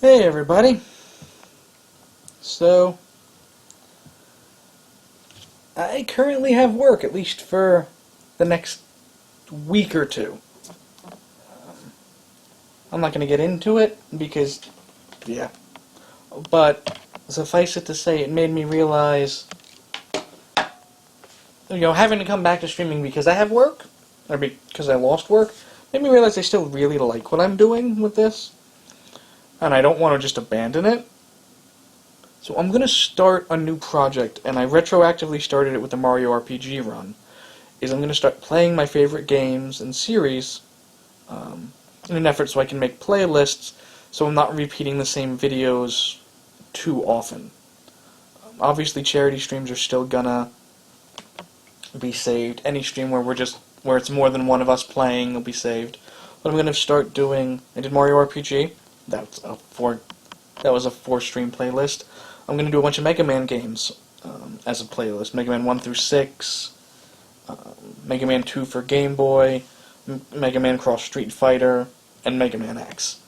Hey everybody. So, I currently have work, at least for the next week or two. I'm not going to get into it because, yeah. But suffice it to say, it made me realize, having to come back to streaming because I have work, or because I lost work, made me realize I still really like what I'm doing with this. And I don't want to just abandon it. So I'm going to start a new project, and I retroactively started it with the Mario RPG run. I'm going to start playing my favorite games and series in an effort so I can make playlists so I'm not repeating the same videos too often. Obviously, charity streams are still gonna be saved. Any stream where it's more than one of us playing will be saved. But I'm going to start doing. I did Mario RPG. That was a 4-stream playlist. I'm going to do a bunch of Mega Man games as a playlist. Mega Man 1 through 6, Mega Man 2 for Game Boy, Mega Man Cross Street Fighter, and Mega Man X.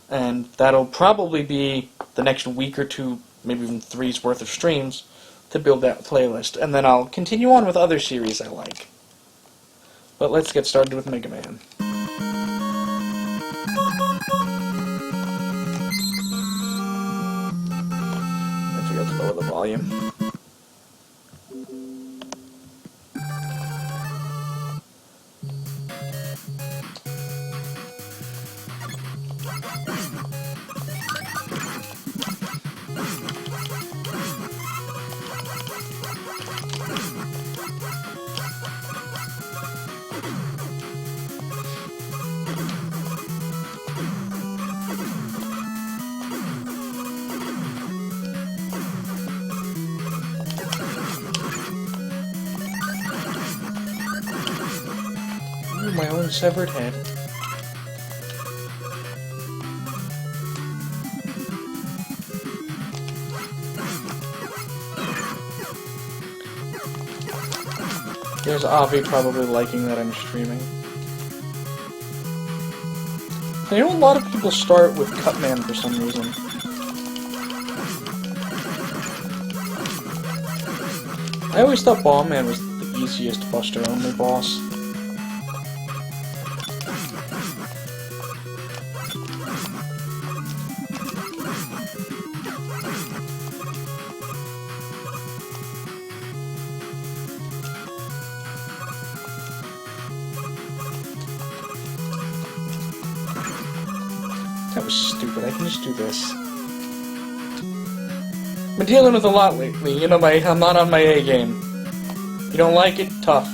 And that'll probably be the next week or two, maybe even 3's worth of streams to build that playlist. And then I'll continue on with other series I like. But let's get started with Mega Man. I forgot to lower the volume. My own severed head. There's Avi probably liking that I'm streaming. I know a lot of people start with Cutman for some reason. I always thought Bomb Man was the easiest Buster-only boss. That was stupid. I can just do this. Been dealing with a lot lately. I'm not on my A game. You don't like it? Tough.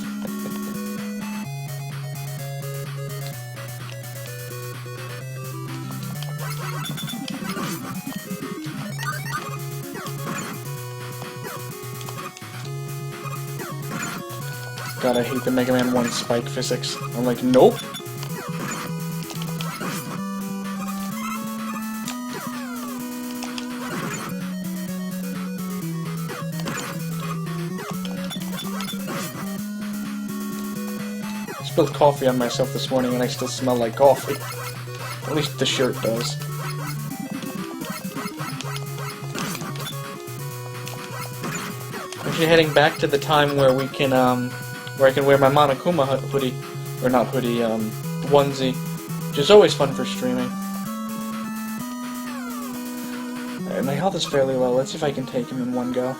God, I hate the Mega Man 1 spike physics. I'm like, nope. I spilled coffee on myself this morning and I still smell like coffee. At least the shirt does. I'm actually heading back to the time where we can, where I can wear my Monokuma hoodie, or not hoodie, onesie, which is always fun for streaming. Alright, my health is fairly low. Let's see if I can take him in one go.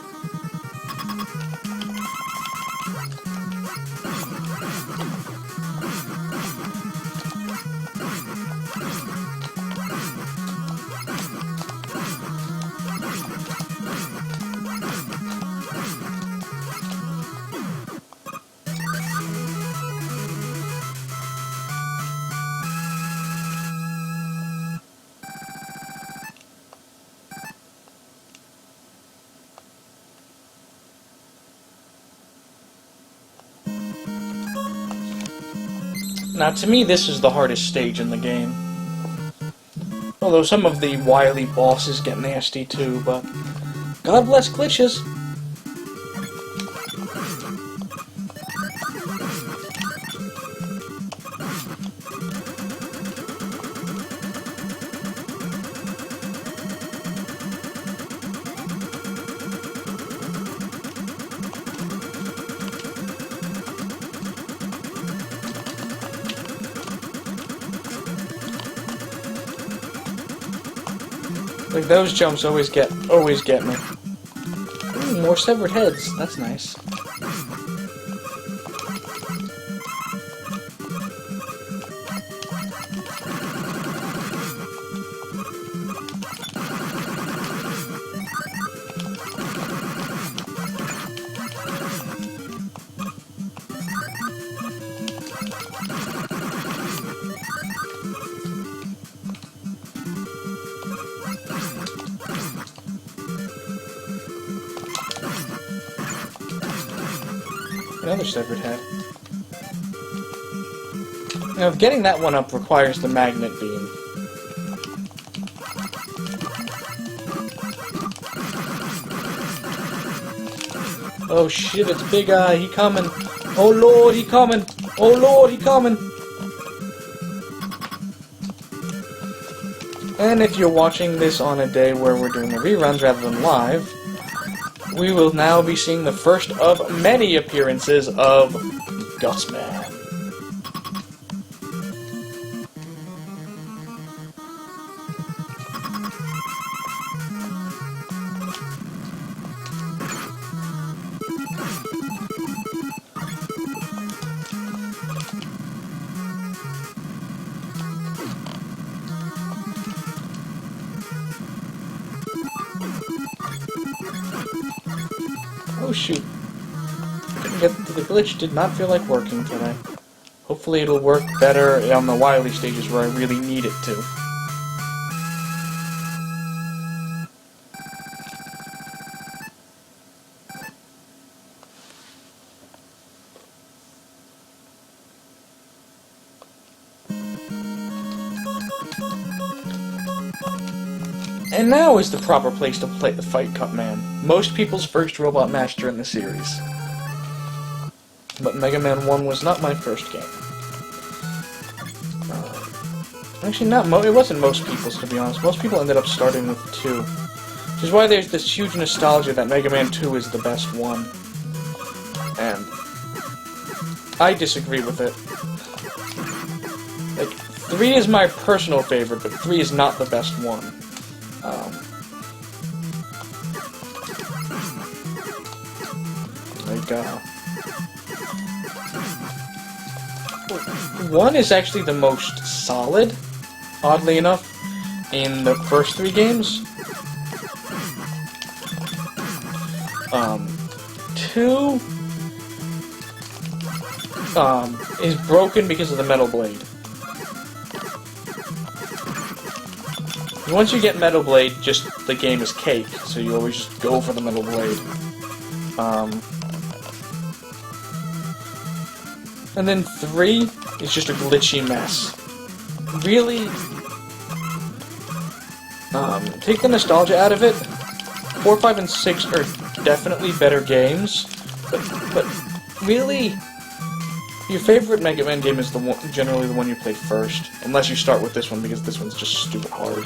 Now, to me, this is the hardest stage in the game. Although some of the wily bosses get nasty too, but God bless glitches. Like, those jumps always get me. Ooh, more severed heads. That's nice. Another severed head. Now, getting that one up requires the magnet beam. Oh shit, it's Big Eye, he coming. Oh lord, he coming. Oh lord, he coming. And if you're watching this on a day where we're doing the reruns rather than live, we will now be seeing the first of many appearances of Gusman. Oh shoot. The glitch did not feel like working today. Hopefully it'll work better on the Wily stages where I really need it to. And now is the proper place to play the Fight Cup Man, most people's first Robot Master in the series. But Mega Man 1 was not my first game. Actually, it wasn't most people's, to be honest. Most people ended up starting with 2. Which is why there's this huge nostalgia that Mega Man 2 is the best one. And I disagree with it. Like, 3 is my personal favorite, but 3 is not the best one. One is actually the most solid, oddly enough, in the first 3 games. 2 is broken because of the Metal Blade. Once you get Metal Blade, just the game is cake, so you always just go for the Metal Blade. And then 3 is just a glitchy mess. Really, take the nostalgia out of it. 4, 5, and 6 are definitely better games, but really, your favorite Mega Man game is generally the one you play first, unless you start with this one, because this one's just stupid hard.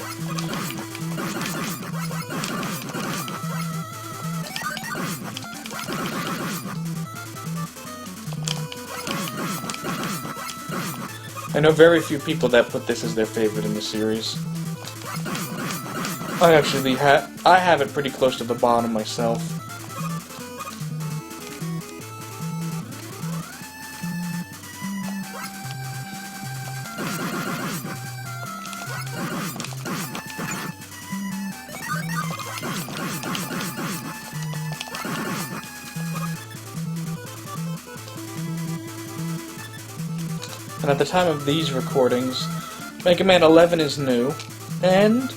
I know very few people that put this as their favorite in the series. I actually have it pretty close to the bottom myself. And at the time of these recordings, Mega Man 11 is new, and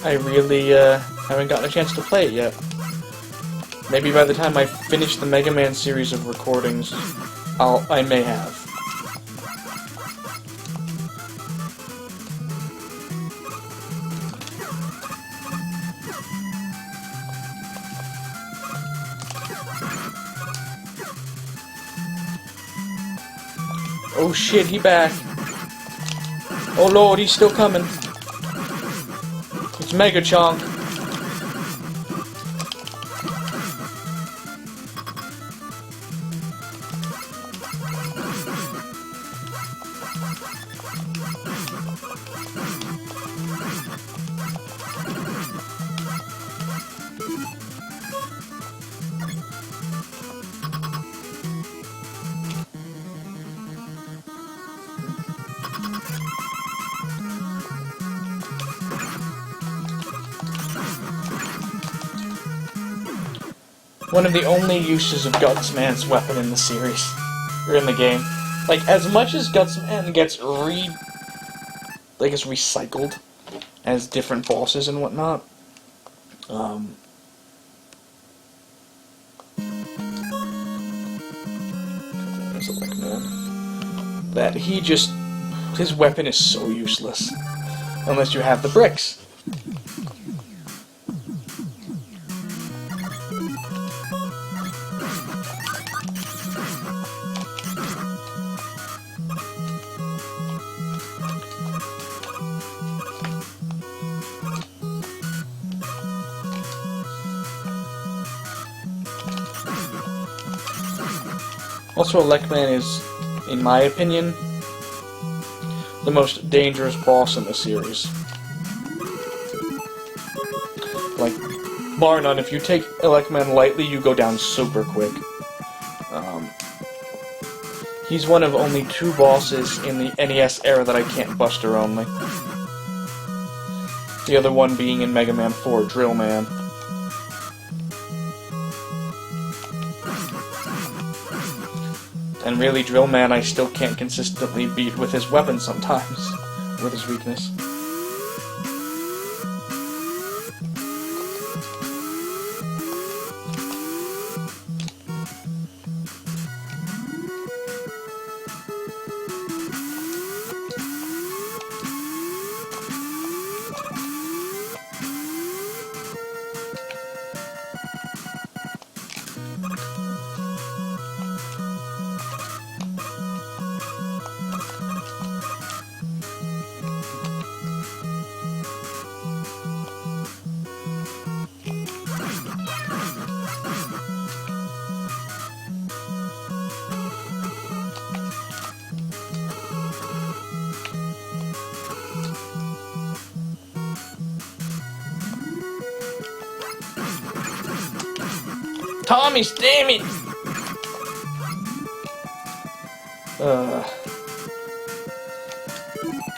I really haven't gotten a chance to play it yet. Maybe by the time I finish the Mega Man series of recordings, I may have. Oh shit, he back. Oh lord, he's still coming. It's Mega Chonk. one of the only uses of Gutsman's weapon in the series, or in the game. Like, as much as Gutsman gets recycled as different bosses and whatnot, there's a Lickman. That his weapon is so useless. Unless you have the bricks. Also, Lickman is, in my opinion, the most dangerous boss in the series. Like, bar none, if you take Lickman lightly, you go down super quick. He's one of only 2 bosses in the NES era that I can't Buster only. The other one being in Mega Man 4, Drill Man. And really, Drill Man I still can't consistently beat with his weapon sometimes, with his weakness. Tommy, damn it!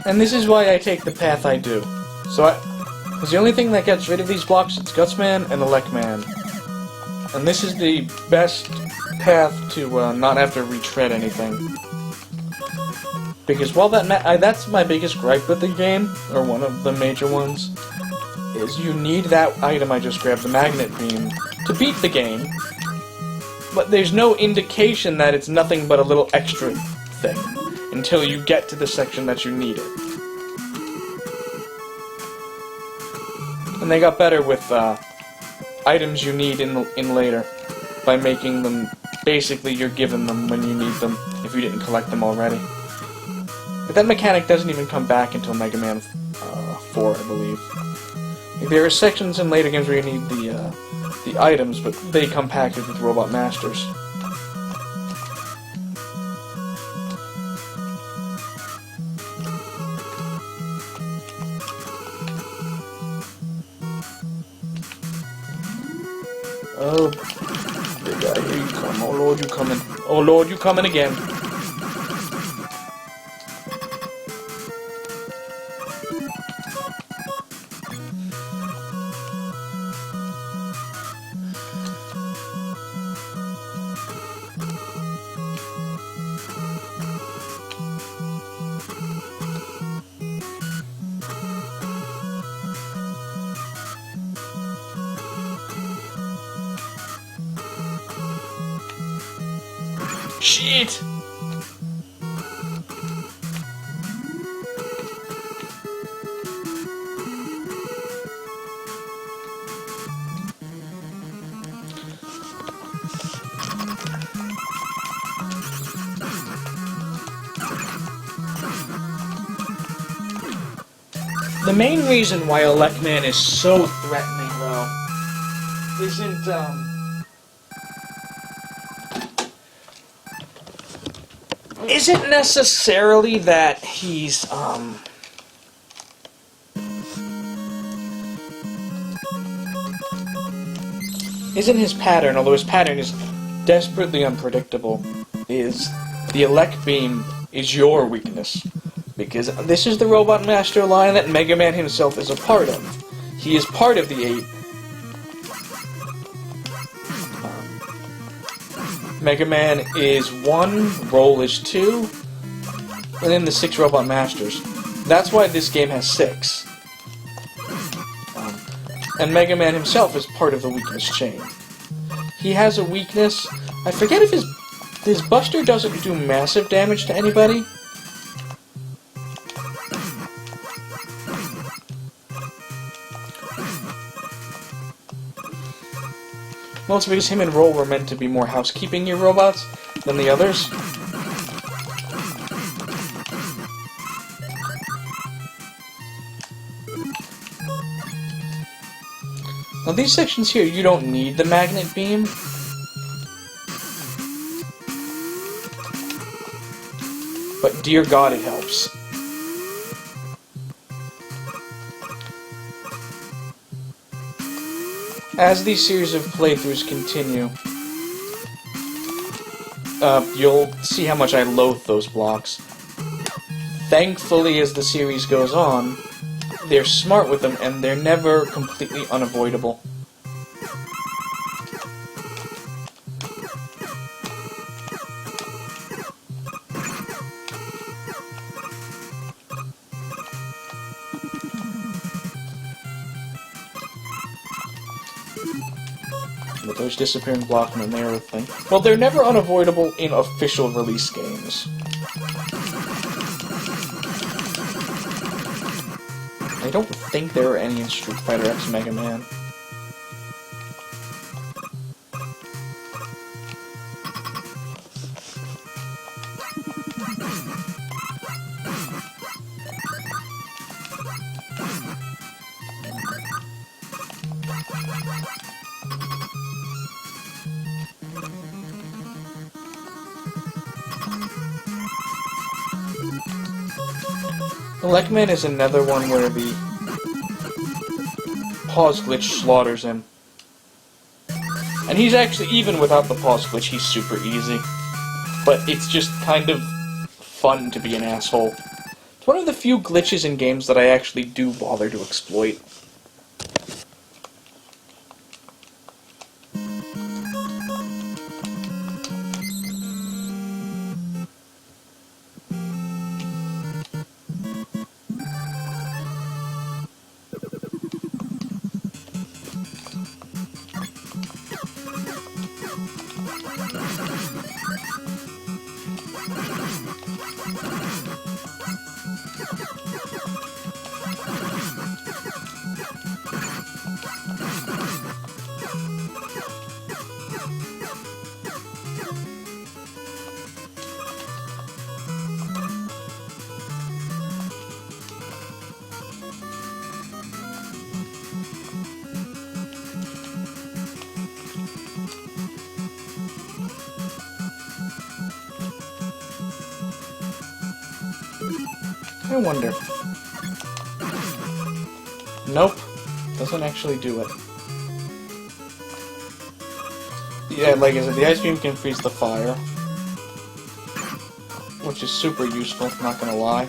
And this is why I take the path I do. Because the only thing that gets rid of these blocks is Gutsman and the Lickman. And this is the best path to not have to retread anything. Because while that's my biggest gripe with the game, or one of the major ones, is you need that item I just grabbed, the Magnet Beam, to beat the game, but there's no indication that it's nothing but a little extra thing until you get to the section that you need it. And they got better with items you need in later, by making them, basically you're given them when you need them, if you didn't collect them already. But that mechanic doesn't even come back until Mega Man 4, I believe. There are sections in later games where you need the items, but they come packaged with Robot Masters. Oh, big guy, here you come. Oh Lord, you coming. Oh Lord, you coming again. Shit! The main reason why Lickman is so threatening, though, isn't necessarily that he's, isn't his pattern, although his pattern is desperately unpredictable, is the Elect Beam is your weakness. Because this is the Robot Master line that Mega Man himself is a part of. He is part of the 8. Mega Man is 1, Roll is 2, and then the 6 Robot Masters. That's why this game has 6. And Mega Man himself is part of the weakness chain. He has a weakness. I forget if his Buster doesn't do massive damage to anybody. Mostly because him and Roll were meant to be more housekeeping-y robots than the others. Now these sections here, you don't need the magnet beam. But dear God, it helps. As these series of playthroughs continue, you'll see how much I loathe those blocks. Thankfully, as the series goes on, they're smart with them, and they're never completely unavoidable. But those disappearing blockmen, they're a thing. Well, they're never unavoidable in official release games. I don't think there are any in Street Fighter X Mega Man. Elecman is another one where the pause glitch slaughters him. And he's actually, even without the pause glitch, he's super easy. But it's just kind of fun to be an asshole. It's one of the few glitches in games that I actually do bother to exploit. I wonder. Nope. Doesn't actually do it. Yeah, like I said, the ice beam can freeze the fire. Which is super useful, not gonna lie.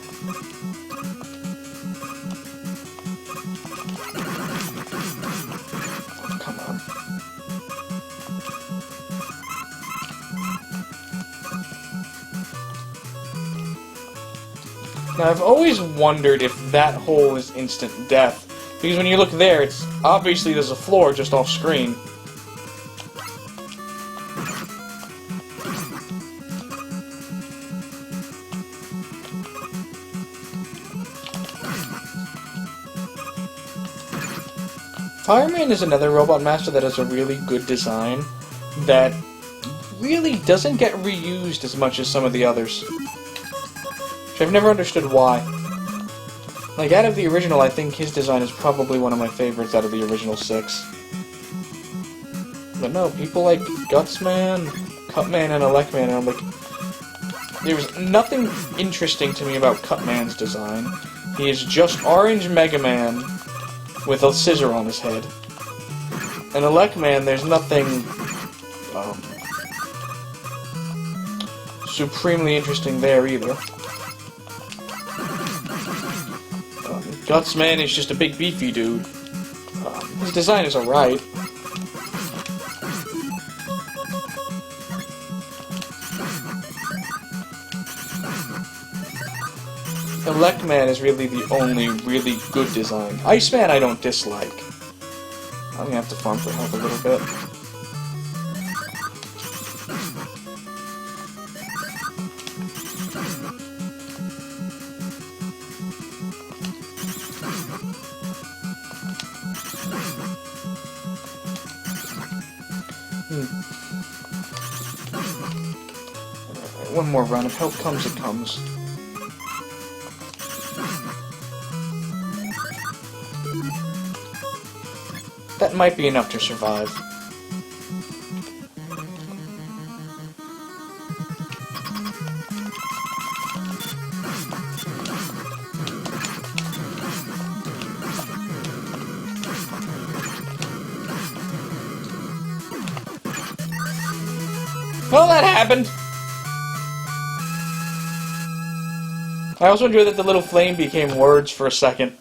Come on. Now, I've always wondered if that hole is instant death, because when you look there, it's obviously there's a floor just off screen. Fireman is another Robot Master that has a really good design that really doesn't get reused as much as some of the others. I've never understood why. Like, out of the original, I think his design is probably one of my favorites out of the original 6. But no, people like Gutsman, Cutman, and Elecman, and I'm like... There's nothing interesting to me about Cutman's design. He is just orange Mega Man with a scissor on his head. And Elecman, there's nothing... supremely interesting there either. Gutsman is just a big beefy dude. His design is alright. Electman is really the only really good design. Iceman I don't dislike. I'm gonna have to farm for health a little bit. Alright, one more run. If help comes, it comes. That might be enough to survive. Well, that happened! I also enjoyed that the little flame became words for a second.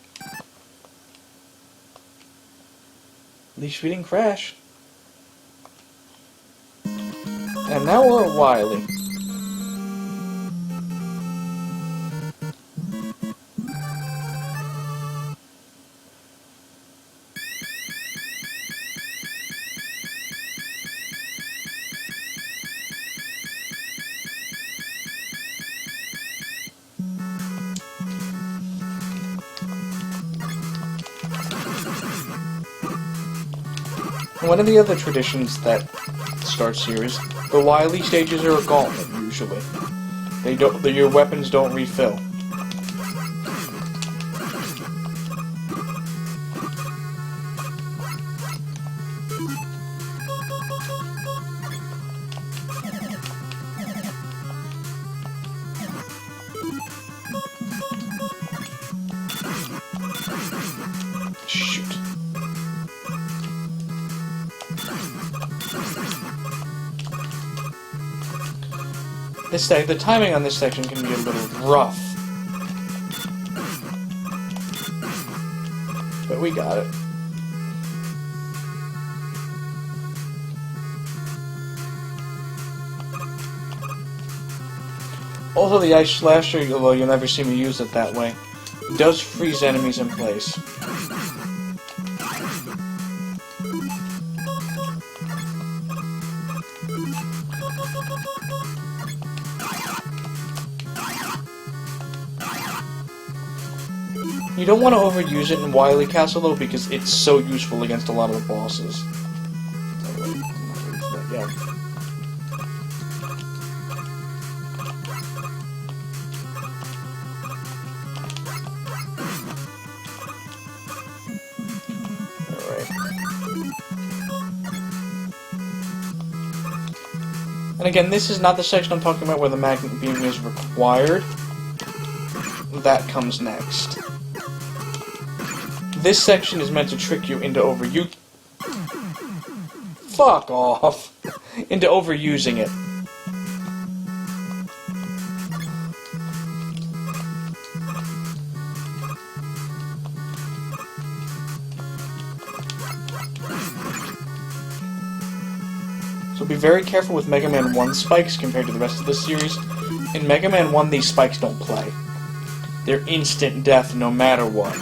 At least we didn't crash. And now we're at Wily. One of the other traditions that starts here is the Wily stages are a gauntlet, usually. Your weapons don't refill. Shoot. The timing on this section can be a little rough. But we got it. Also, the Ice Slasher, although you'll never see me use it that way, does freeze enemies in place. You don't want to overuse it in Wily Castle, though, because it's so useful against a lot of the bosses. Yeah. Alright. And again, this is not the section I'm talking about where the magnet beam is required. That comes next. This section is meant to trick you into Fuck off! Into overusing it. So be very careful with Mega Man 1 spikes compared to the rest of the series. In Mega Man 1, these spikes don't play. They're instant death no matter what.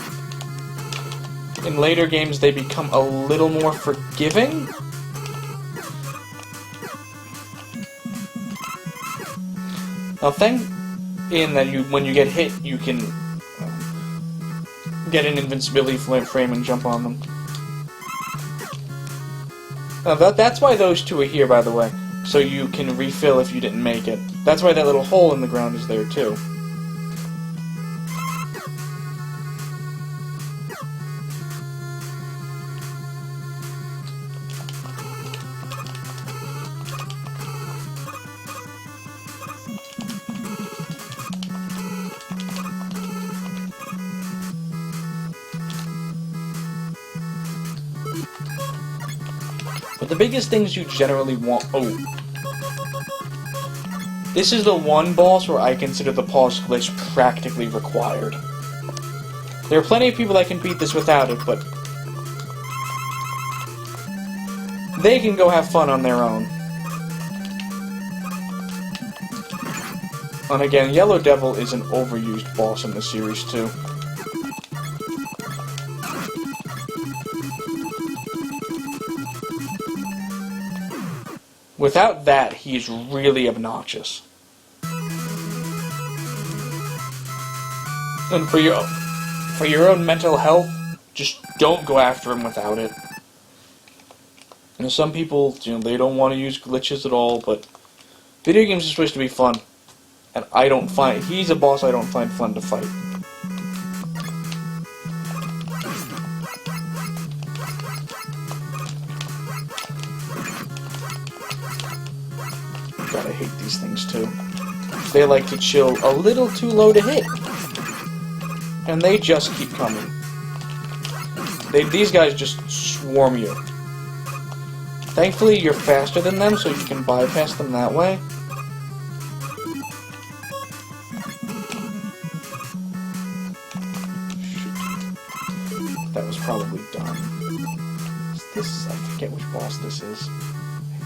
In later games, they become a little more forgiving. Now, thing in that when you get hit, you can get an invincibility frame and jump on them. Now, that's why those two are here, by the way, so you can refill if you didn't make it. That's why that little hole in the ground is there, too. But the biggest things you generally want... Oh. This is the one boss where I consider the pause glitch practically required. There are plenty of people that can beat this without it, but... they can go have fun on their own. And again, Yellow Devil is an overused boss in the series, too. Without that, he's really obnoxious. And for your own mental health, just don't go after him without it. You know, some people, they don't want to use glitches at all, but video games are supposed to be fun. And he's a boss I don't find fun to fight. God, I hate these things too. They like to chill a little too low to hit. And they just keep coming. These guys just swarm you. Thankfully, you're faster than them, so you can bypass them that way. Shoot. That was probably done. I forget which boss this is. I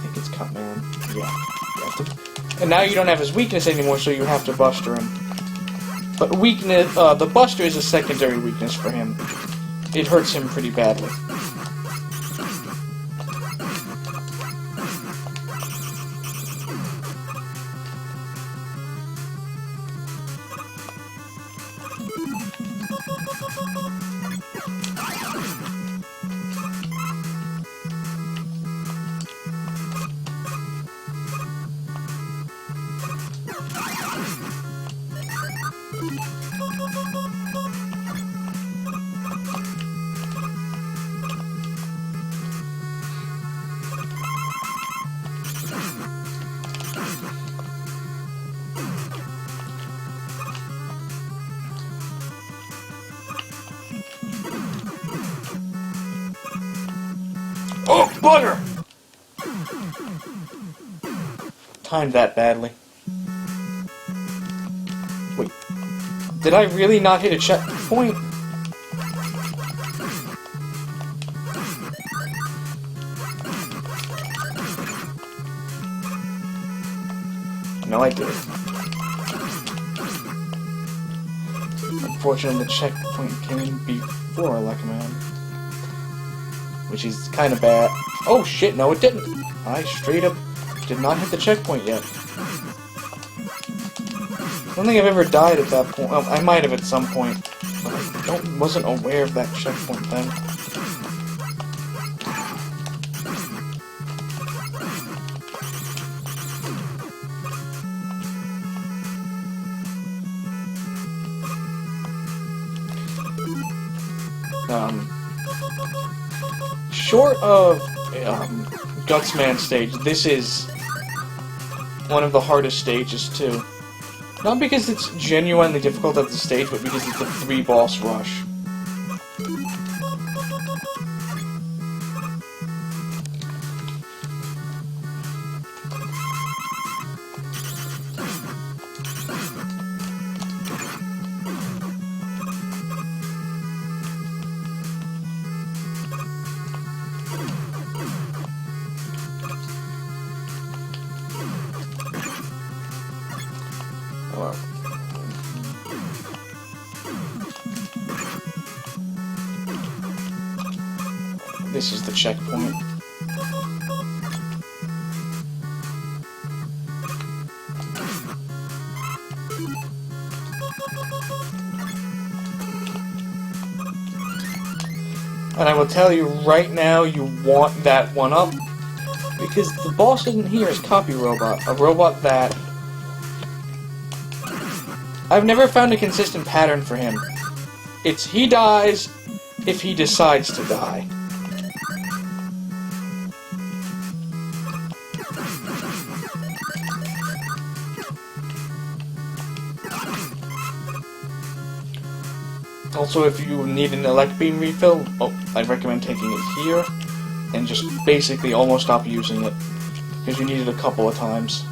think it's Cutman. Yeah. And now you don't have his weakness anymore, so you have to Buster him. But the Buster is a secondary weakness for him. It hurts him pretty badly. Oh, bugger! Timed that badly. Wait. Did I really not hit a checkpoint? No, I did. Unfortunately, the checkpoint came in before Elecman. Which is kind of bad. Oh shit, no it didn't. I straight up did not hit the checkpoint yet. I don't think I've ever died at that point. Well, I might have at some point, but I wasn't aware of that checkpoint then. Short of Gutsman stage, this is one of the hardest stages too. Not because it's genuinely difficult at the stage, but because it's a 3-boss rush. This is the checkpoint. And I will tell you right now, you want that one up, because the boss in here is Copy Robot, a robot that I've never found a consistent pattern for him. It's he dies if he decides to die. Also, if you need an Elect Beam refill, I recommend taking it here, and just basically almost stop using it, because you need it a couple of times.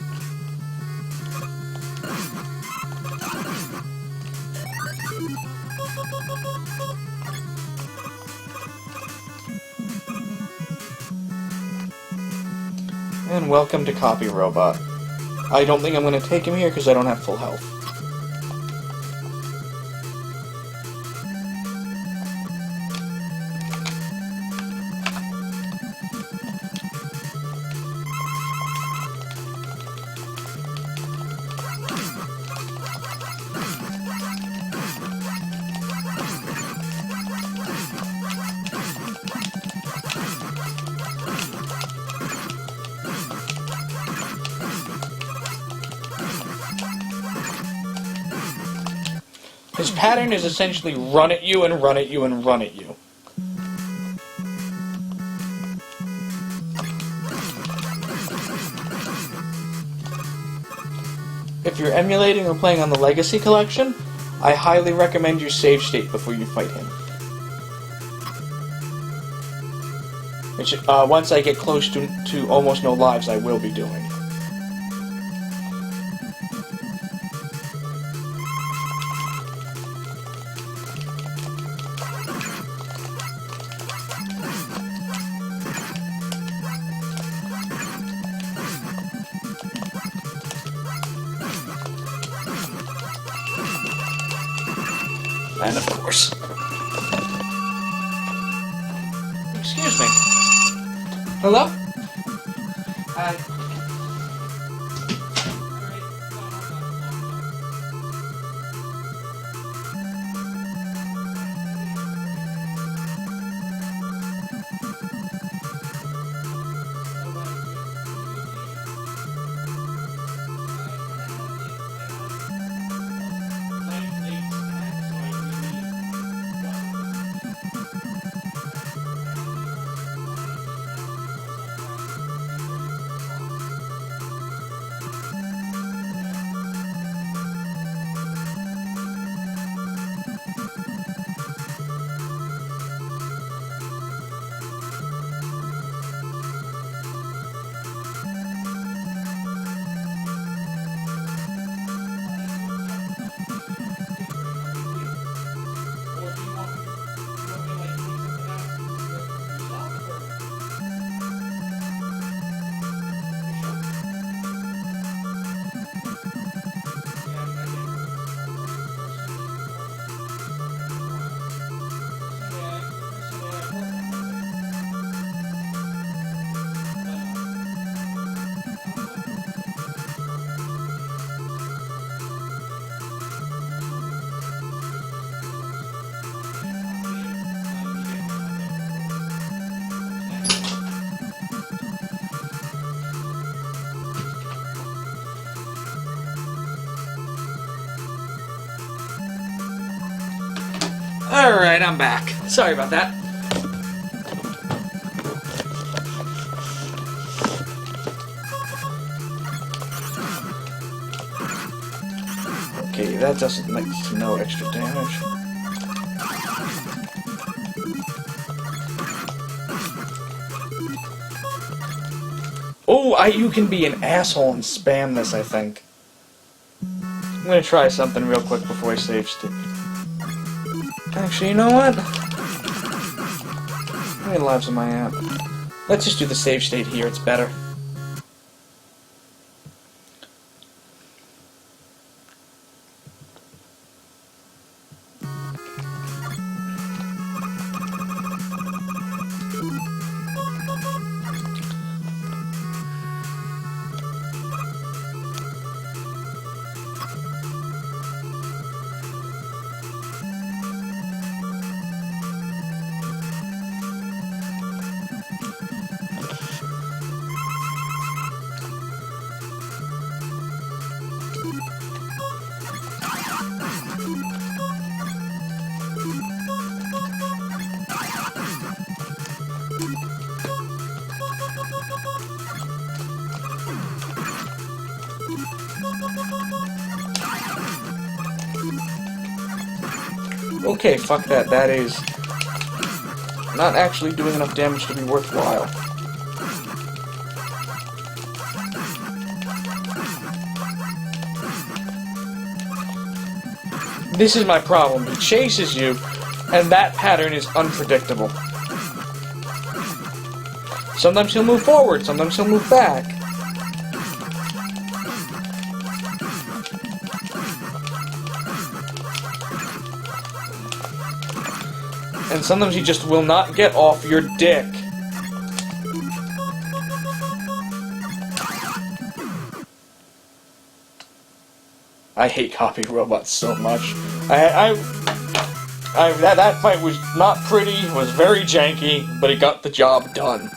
And welcome to Copy Robot. I don't think I'm going to take him here because I don't have full health. His pattern is essentially run at you and run at you and run at you. If you're emulating or playing on the Legacy Collection, I highly recommend you save state before you fight him. Which, once I get close to almost no lives, I will be doing. And of course. Excuse me. Hello? Hi. Alright, I'm back. Sorry about that. Okay, that doesn't make no extra damage. Oh, you can be an asshole and spam this, I think. I'm gonna try something real quick before I save state. Actually, you know what? How many lives am I at? Let's just do the save state here, it's better. Okay, fuck that. That is not actually doing enough damage to be worthwhile. This is my problem. He chases you, and that pattern is unpredictable. Sometimes he'll move forward, sometimes he'll move back. And sometimes he just will not get off your dick. I hate copy robots so much. That fight was not pretty, was very janky, but it got the job done.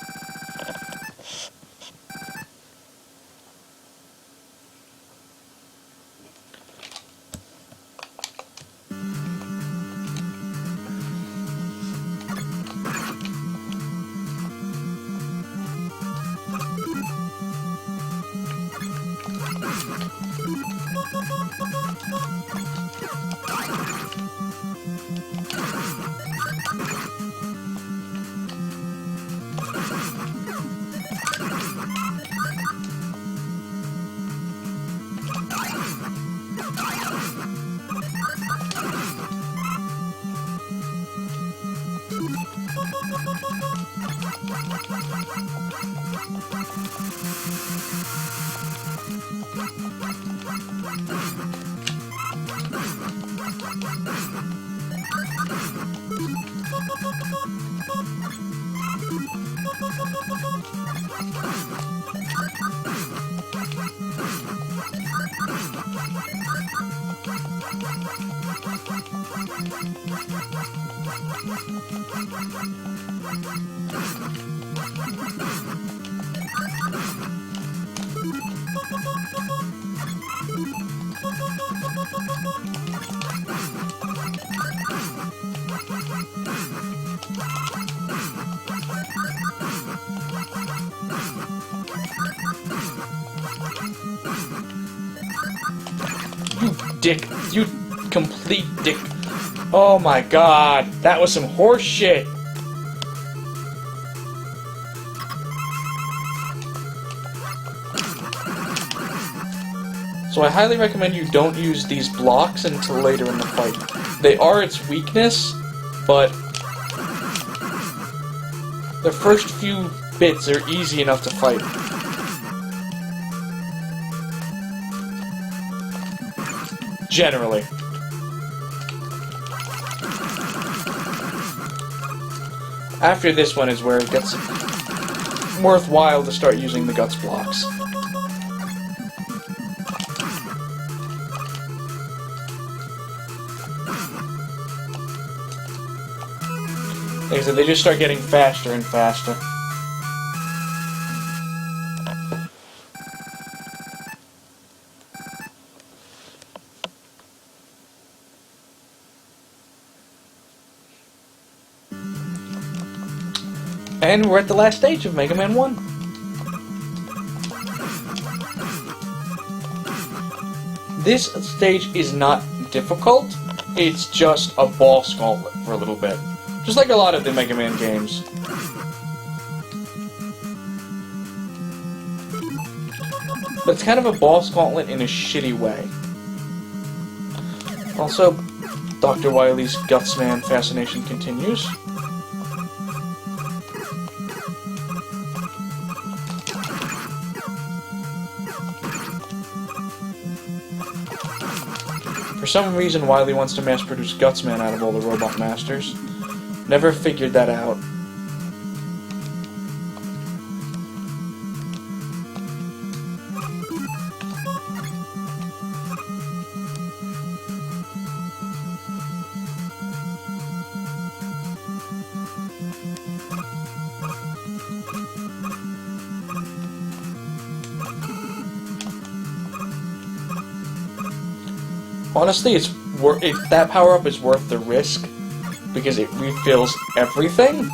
Dick, you complete dick. Oh my god, that was some horse shit. So I highly recommend you don't use these blocks until later in the fight. They are its weakness, but the first few bits are easy enough to fight. Generally. After this one is where it gets worthwhile to start using the guts blocks. Like I said, they just start getting faster and faster. And we're at the last stage of Mega Man 1. This stage is not difficult, it's just a boss gauntlet for a little bit. Just like a lot of the Mega Man games. But it's kind of a boss gauntlet in a shitty way. Also, Dr. Wily's Gutsman fascination continues. For some reason, Wily wants to mass-produce Gutsman out of all the Robot Masters. Never figured that out. Honestly, that power-up is worth the risk, because it refills everything.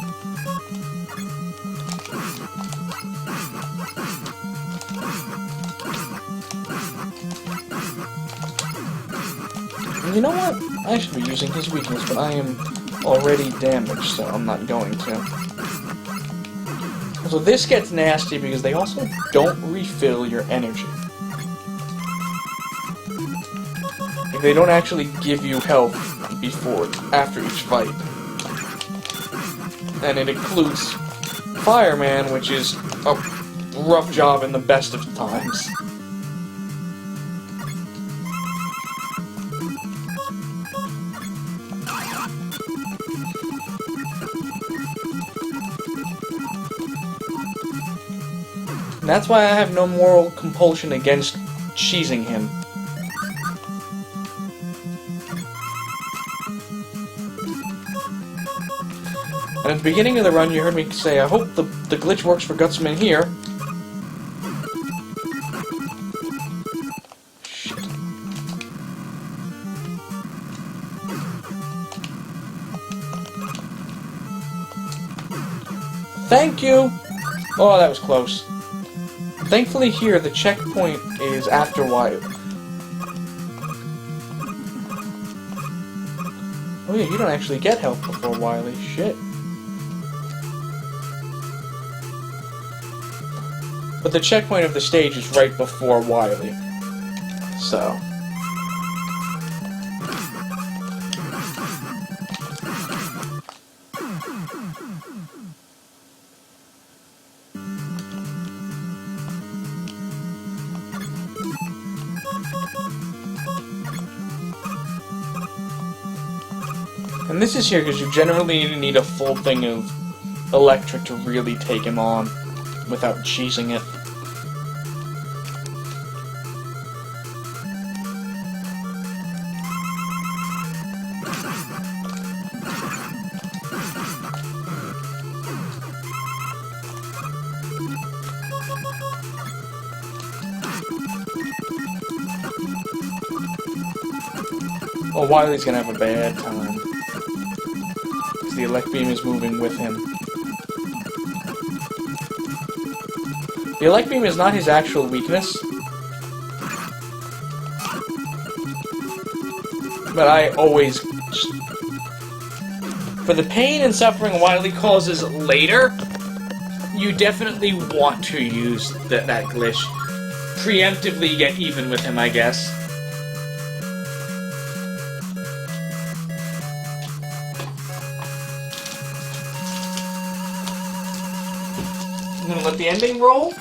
And you know what? I should be using his weakness, but I am already damaged, so I'm not going to. So this gets nasty because they also don't refill your energy. They don't actually give you health after each fight. And it includes Fireman, which is a rough job in the best of times. And that's why I have no moral compulsion against cheesing him. And at the beginning of the run, you heard me say, I hope the glitch works for Gutsman here. Shit. Thank you! Oh, that was close. Thankfully here, the checkpoint is after Wily. Oh yeah, you don't actually get health before Wily. Shit. But the checkpoint of the stage is right before Wily. So... And this is here because you generally need a full thing of electric to really take him on without cheesing it. Oh, Wily's gonna have a bad time. Because the Elect Beam is moving with him. The Elect Beam is not his actual weakness. But I always... For the pain and suffering Wily causes later, you definitely want to use that glitch. Preemptively get even with him, I guess. I'm gonna let the ending roll.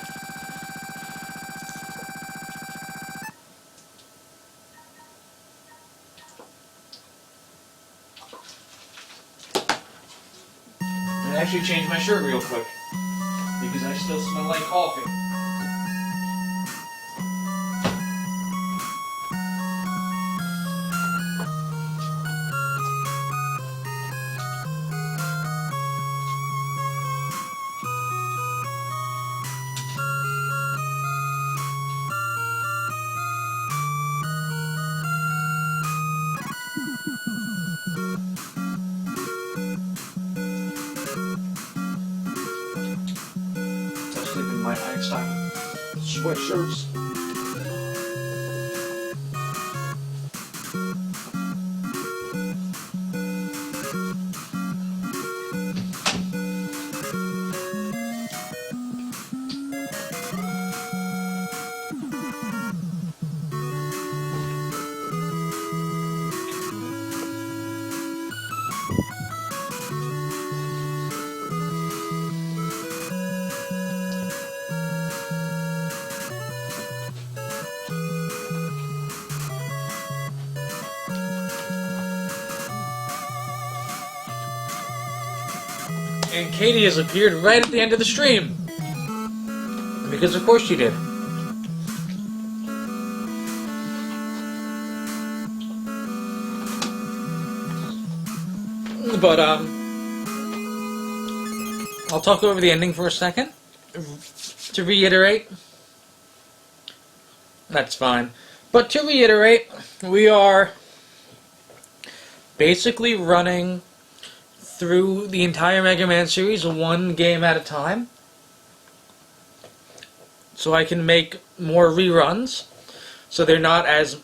I'm gonna actually change my shirt real quick because I still smell like coffee. My Einstein sweatshirts. And Katie has appeared right at the end of the stream. Because of course she did. But, I'll talk over the ending for a second. To reiterate. That's fine. But to reiterate, we are basically running through the entire Mega Man series one game at a time. So I can make more reruns. So they're not as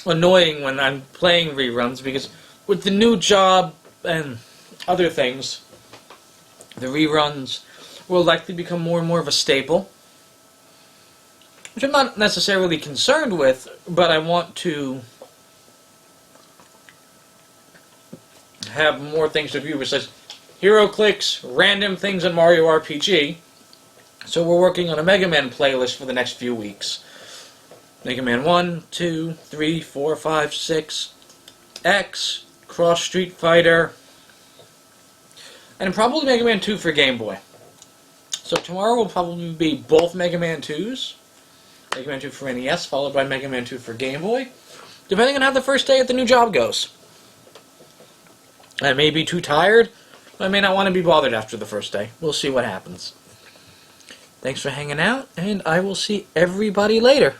annoying when I'm playing reruns, because with the new job and other things, the reruns will likely become more and more of a staple. Which I'm not necessarily concerned with, but I want to have more things to view besides HeroClix, random things in Mario RPG. So we're working on a Mega Man playlist for the next few weeks. Mega Man 1, 2, 3, 4, 5, 6, X, Cross Street Fighter, and probably Mega Man 2 for Game Boy. So tomorrow will probably be both Mega Man 2s. Mega Man 2 for NES, followed by Mega Man 2 for Game Boy. Depending on how the first day at the new job goes. I may be too tired. I may not want to be bothered after the first day. We'll see what happens. Thanks for hanging out, and I will see everybody later.